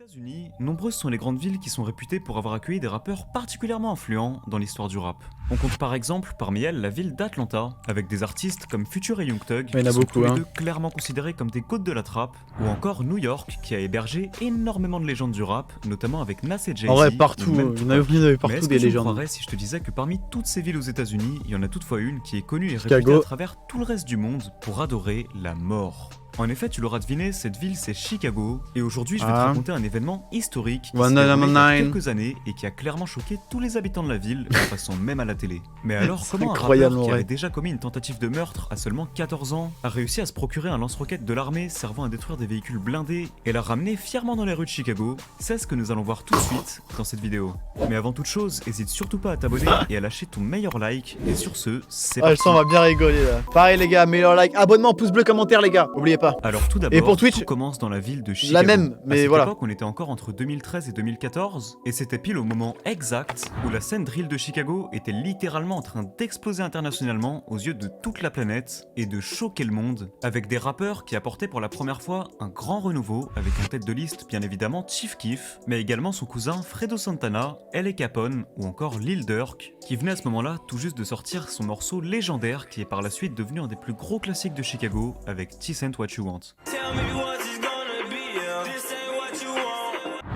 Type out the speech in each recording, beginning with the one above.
États-Unis, nombreuses sont les grandes villes qui sont réputées pour avoir accueilli des rappeurs particulièrement influents dans l'histoire du rap. On compte par exemple parmi elles la ville d'Atlanta, avec des artistes comme Future et Young Thug, Il y en a qui sont beaucoup, tous les hein. deux clairement considérés comme des côtes de la trappe, ou encore New York, qui a hébergé énormément de légendes du rap, notamment avec Nas et Jay-Z. En vrai, ou partout, même il y en avait Tupac. Mais partout est-ce des que tu me légendes. croirais si je te disais que parmi toutes ces villes aux États-Unis, il y en a toutefois une qui est connue et Chicago. réputée à travers tout le reste du monde pour adorer la mort? En effet, tu l'auras deviné, cette ville c'est Chicago, et aujourd'hui je vais te Ah. raconter un événement historique qui s'est 1999. déroulé il y a quelques années et qui a clairement choqué tous les habitants de la ville, en passant même à la télé. Mais alors, C'est comment un incroyable, rappeur qui en vrai. avait déjà commis une tentative de meurtre à seulement 14 ans a réussi à se procurer un lance-roquette de l'armée servant à détruire des véhicules blindés et l'a ramené fièrement dans les rues de Chicago? C'est ce que nous allons voir tout de suite dans cette vidéo. Mais avant toute chose, hésite surtout pas à t'abonner et à lâcher ton meilleur like, et sur ce, c'est Ah, je parti. sens, on va bien rigoler là. Pareil, les gars, meilleur like, abonnement, pouce bleu, commentaire, les gars. Oubliez pas. Alors tout d'abord, Et pour Twitch, tout commence dans la ville de Chicago. la même, À mais cette voilà. époque, on était encore entre 2013 et 2014, et c'était pile au moment exact où la scène drill de Chicago était littéralement en train d'exploser internationalement aux yeux de toute la planète et de choquer le monde, avec des rappeurs qui apportaient pour la première fois un grand renouveau, avec en tête de liste bien évidemment Chief Keef, mais également son cousin Fredo Santana, L.A. Capone ou encore Lil Durk, qui venait à ce moment-là tout juste de sortir son morceau légendaire qui est par la suite devenu un des plus gros classiques de Chicago avec This Ain't What You Want.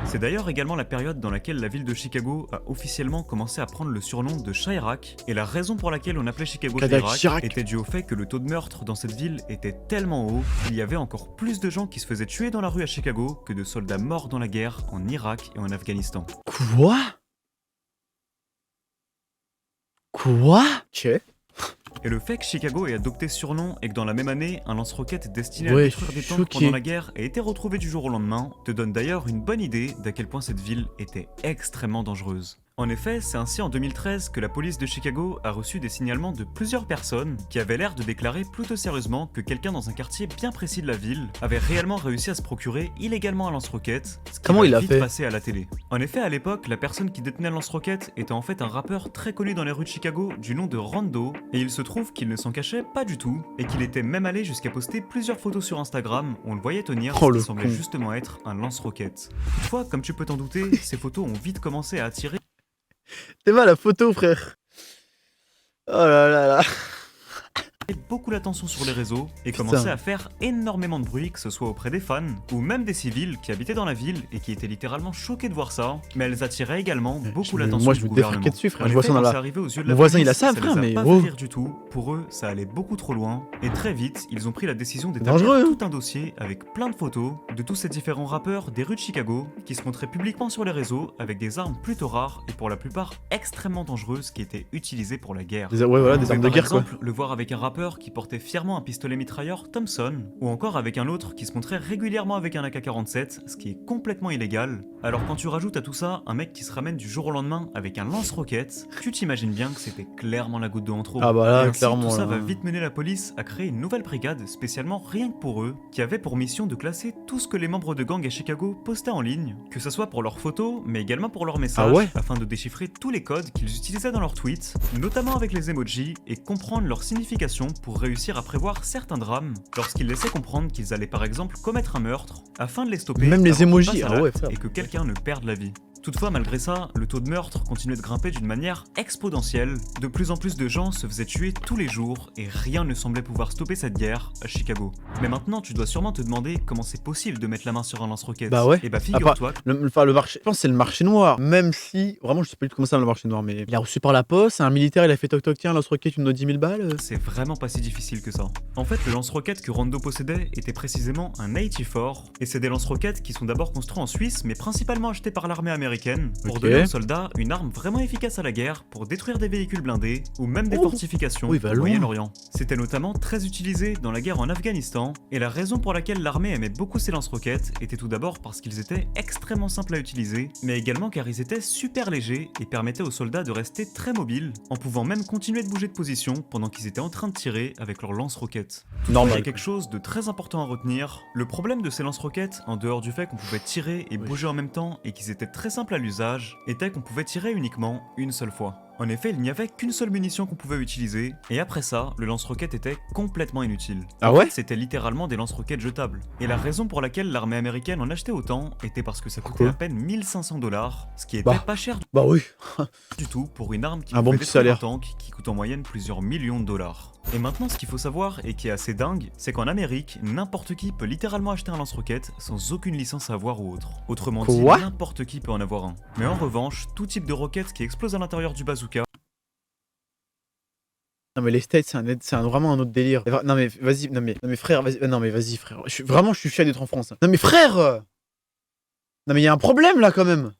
C'est d'ailleurs également la période dans laquelle la ville de Chicago a officiellement commencé à prendre le surnom de Chirac, et la raison pour laquelle on appelait Chicago Chirac était due au fait que le taux de meurtre dans cette ville était tellement haut qu'il y avait encore plus de gens qui se faisaient tuer dans la rue à Chicago que de soldats morts dans la guerre en Irak et en Afghanistan. Quoi? Quoi? Ok. Et le fait que Chicago ait adopté ce surnom et que dans la même année, un lance-roquette destiné à Ouais, détruire des tanks choqué. pendant la guerre ait été retrouvé du jour au lendemain, te donne d'ailleurs une bonne idée d'à quel point cette ville était extrêmement dangereuse. En effet, c'est ainsi en 2013 que la police de Chicago a reçu des signalements de plusieurs personnes qui avaient l'air de déclarer plutôt sérieusement que quelqu'un dans un quartier bien précis de la ville avait réellement réussi à se procurer illégalement un lance-roquette, ce qui Comment va il a vite fait passer à la télé. En effet, à l'époque, la personne qui détenait le lance-roquette était en fait un rappeur très connu dans les rues de Chicago du nom de Rondo, et il se trouve qu'il ne s'en cachait pas du tout, et qu'il était même allé jusqu'à poster plusieurs photos sur Instagram où on le voyait tenir Oh, ce le qui semblait con. justement être un lance-roquette. Toutefois, comme tu peux t'en douter, ces photos ont vite commencé à attirer T'es mal la photo, frère. Oh là là là. beaucoup l'attention sur les réseaux et Putain. commençait à faire énormément de bruit, que ce soit auprès des fans ou même des civils qui habitaient dans la ville et qui étaient littéralement choqués de voir ça, mais elles attiraient également beaucoup l'attention Moi, du je me gouvernement. défraquais dessus, frère. En Je vois effet, ça dans quand la. c'est arrivé aux yeux de Mon la voisin, police, il a ça, les frère, a mais pas wow. fait rire du tout. Pour eux, ça allait beaucoup trop loin et très vite, ils ont pris la décision Dangereux, d'établir hein. tout un dossier avec plein de photos de tous ces différents rappeurs des rues de Chicago qui se montraient publiquement sur les réseaux avec des armes plutôt rares et pour la plupart extrêmement dangereuses qui étaient utilisées pour la guerre. Ouais, voilà, des On armes pouvait de guerre, par quoi. exemple le voir avec un rappeur qui portait fièrement un pistolet mitrailleur Thompson, ou encore avec un autre qui se montrait régulièrement avec un AK-47, ce qui est complètement illégal. Alors quand tu rajoutes à tout ça un mec qui se ramène du jour au lendemain avec un lance-roquette, tu t'imagines bien que c'était clairement la goutte d'eau en trop. Ah bah là, Et ainsi, clairement, tout ça là. va vite mener la police à créer une nouvelle brigade spécialement rien que pour eux, qui avait pour mission de classer tout ce que les membres de gang à Chicago postaient en ligne, que ce soit pour leurs photos, mais également pour leurs messages, Ah ouais afin de déchiffrer tous les codes qu'ils utilisaient dans leurs tweets, notamment avec les emojis, et comprendre leur signification pour réussir à prévoir certains drames, lorsqu'ils laissaient comprendre qu'ils allaient par exemple commettre un meurtre, afin de les stopper Même les avant qu'ils emojis, passent à ah ouais, l'acte frère. et que quelqu'un ne perde la vie. Toutefois, malgré ça, le taux de meurtre continuait de grimper d'une manière exponentielle. De plus en plus de gens se faisaient tuer tous les jours et rien ne semblait pouvoir stopper cette guerre à Chicago. Mais maintenant, tu dois sûrement te demander comment c'est possible de mettre la main sur un lance-roquette. Bah ouais. Et bah À figure-toi Enfin, le marché. Je pense que c'est le marché noir. Même si. Vraiment, je sais pas du tout comment ça, le marché noir. Mais il a reçu par la poste. Un militaire, il a fait toc toc, tiens, lance-roquette, tu nous donnes 10 000 balles. c'est vraiment pas si difficile que ça. En fait, le lance-roquette que Rondo possédait était précisément un 84, et c'est des lance-roquettes qui sont d'abord construits en Suisse, mais principalement achetés par l'armée américaine, pour Ok. donner aux soldats une arme vraiment efficace à la guerre, pour détruire des véhicules blindés, ou même des Oh. fortifications Oui, va au loin. Moyen-Orient. C'était notamment très utilisé dans la guerre en Afghanistan, et la raison pour laquelle l'armée aimait beaucoup ces lance-roquettes était tout d'abord parce qu'ils étaient extrêmement simples à utiliser, mais également car ils étaient super légers et permettaient aux soldats de rester très mobiles, en pouvant même continuer de bouger de position pendant qu'ils étaient en train de tirer avec leurs lance-roquettes. Il y a Normal. quelque chose de très important à retenir. Le problème de ces lance-roquettes, en dehors du fait qu'on pouvait tirer et Oui. bouger en même temps et qu'ils étaient très simples à l'usage, était qu'on pouvait tirer uniquement une seule fois. En effet, il n'y avait qu'une seule munition qu'on pouvait utiliser, et après ça, le lance-roquettes était complètement inutile. Ah En ouais? fait, c'était littéralement des lance-roquettes jetables. Et la raison pour laquelle l'armée américaine en achetait autant était parce que ça coûtait Pourquoi? à peine 1500 $, ce qui était Bah. pas cher Bah oui. du tout pour une arme qui Un bon pouvait petit détruire un salaire. tank qui coûte en moyenne plusieurs millions de dollars. Et maintenant, ce qu'il faut savoir et qui est assez dingue, c'est qu'en Amérique, n'importe qui peut littéralement acheter un lance-roquette sans aucune licence à avoir ou autre. Autrement dit, Quoi? n'importe qui peut en avoir un. Mais en revanche, tout type de roquette qui explose à l'intérieur du bazooka Non mais les States, vraiment un autre délire. Non mais vas-y, non mais frère, vas-y, non mais vas-y frère. Vraiment, je suis fier d'être en France. Non mais frère! Non mais il y a un problème là quand même.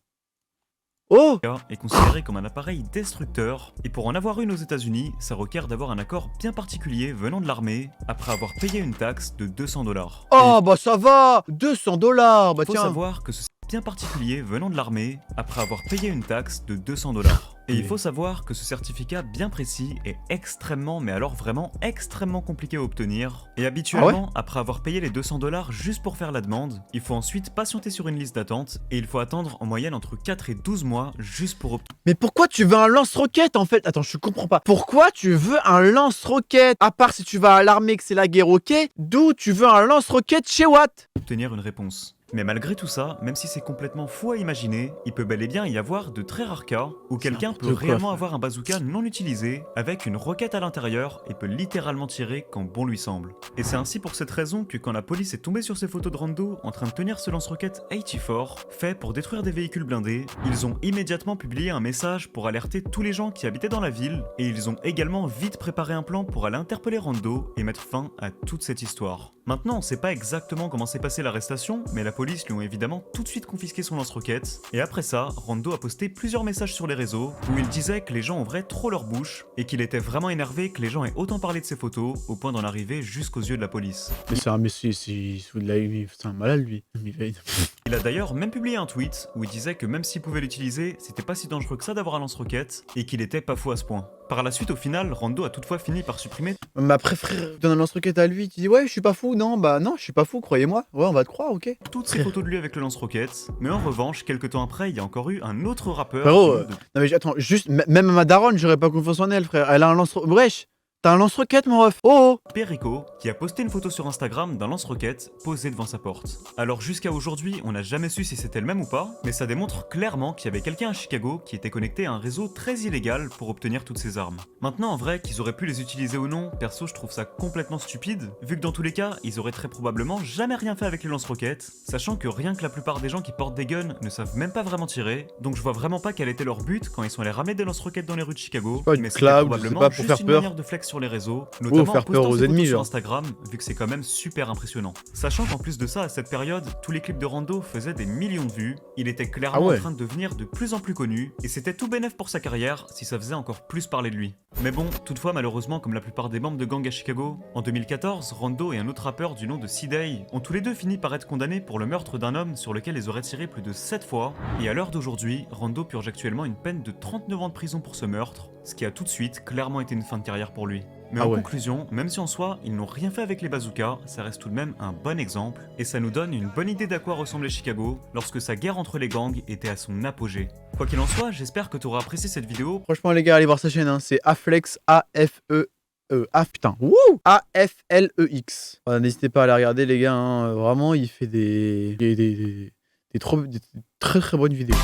Oh! est considéré comme un appareil destructeur, et pour en avoir une aux États-Unis, ça requiert d'avoir un accord bien particulier venant de l'armée, après avoir payé une taxe de 200 $. Oh bah ça va! 200 $, bah Il faut tiens. savoir que ce bien particulier venant de l'armée, après avoir payé une taxe de 200 $. Et il faut savoir que ce certificat bien précis est extrêmement, mais alors vraiment extrêmement compliqué à obtenir. Et habituellement, après avoir payé les 200 $ juste pour faire la demande, il faut ensuite patienter sur une liste d'attente et il faut attendre en moyenne entre 4 et 12 mois juste pour obtenir. Mais pourquoi tu veux un lance-roquette en fait? Attends, je comprends pas. Pourquoi tu veux un lance-roquette? À part si tu vas à l'armée que c'est la guerre, ok? D'où tu veux un lance-roquette chez Watt? Une réponse. Mais malgré tout ça, même si c'est complètement fou à imaginer, il peut bel et bien y avoir de très rares cas où quelqu'un peut n'importe quoi, réellement frère. avoir un bazooka non utilisé avec une roquette à l'intérieur et peut littéralement tirer quand bon lui semble. Et c'est ainsi pour cette raison que quand la police est tombée sur ces photos de Rando en train de tenir ce lance-roquette 84, fait pour détruire des véhicules blindés, ils ont immédiatement publié un message pour alerter tous les gens qui habitaient dans la ville et ils ont également vite préparé un plan pour aller interpeller Rando et mettre fin à toute cette histoire. Maintenant, on sait pas exactement comment s'est passée l'arrestation, mais la police lui ont évidemment tout de suite confisqué son lance-roquette, et après ça, Rando a posté plusieurs messages sur les réseaux où il disait que les gens ouvraient trop leur bouche, et qu'il était vraiment énervé que les gens aient autant parlé de ses photos, au point d'en arriver jusqu'aux yeux de la police. Mais c'est un malade lui. Il a d'ailleurs même publié un tweet où il disait que même s'il pouvait l'utiliser, c'était pas si dangereux que ça d'avoir un lance-roquette, et qu'il était pas fou à ce point. Par la suite, au final, Rando a toutefois fini par supprimer Mais après frère, tu donnes un lance-roquette à lui, tu dis ouais je suis pas fou, non bah non je suis pas fou, croyez-moi. Ouais on va te croire, ok. toutes ses photos de lui avec le lance-roquette, mais en revanche, quelques temps après, il y a encore eu un autre rappeur. Frérot, non mais attends, juste, même ma daronne, j'aurais pas confiance en elle, frère. Elle a un lance-roquette. Wesh, t'as un lance-roquette, mon ref. Oh, oh. Perico, qui a posté une photo sur Instagram d'un lance-roquette posé devant sa porte. Alors jusqu'à aujourd'hui, on n'a jamais su si c'était le même ou pas, mais ça démontre clairement qu'il y avait quelqu'un à Chicago qui était connecté à un réseau très illégal pour obtenir toutes ces armes. Maintenant, en vrai, qu'ils auraient pu les utiliser ou non, perso, je trouve ça complètement stupide, vu que dans tous les cas, ils auraient très probablement jamais rien fait avec les lance-roquettes, sachant que rien que la plupart des gens qui portent des guns ne savent même pas vraiment tirer, donc je vois vraiment pas quel était leur but quand ils sont allés ramener des lance-roquettes dans les rues de Chicago, Pas une mais c'était cloud, probablement c'est pas pour juste faire une peur. manière de flex sur les réseaux, notamment faire en postant peur aux ses ennemis, photos sur genre. Instagram, vu que c'est quand même super impressionnant. Sachant qu'en plus de ça, à cette période, tous les clips de Rando faisaient des millions de vues, il était clairement Ah ouais. en train de devenir de plus en plus connu, et c'était tout bénef pour sa carrière si ça faisait encore plus parler de lui. Mais bon, toutefois malheureusement comme la plupart des membres de gang à Chicago, en 2014, Rando et un autre rappeur du nom de C-Day ont tous les deux fini par être condamnés pour le meurtre d'un homme sur lequel ils auraient tiré plus de 7 fois, et à l'heure d'aujourd'hui, Rando purge actuellement une peine de 39 ans de prison pour ce meurtre, ce qui a tout de suite clairement été une fin de carrière pour lui. Mais en conclusion, même si en soi, ils n'ont rien fait avec les bazookas, ça reste tout de même un bon exemple, et ça nous donne une bonne idée d'à quoi ressemblait Chicago lorsque sa guerre entre les gangs était à son apogée. Quoi qu'il en soit, j'espère que tu auras apprécié cette vidéo. Franchement les gars, allez voir sa chaîne, hein. C'est Aflex, A-F-E-E. Ah putain, wouh, A-F-L-E-X. N'hésitez pas à aller regarder les gars, hein. Vraiment il fait des très très bonnes vidéos.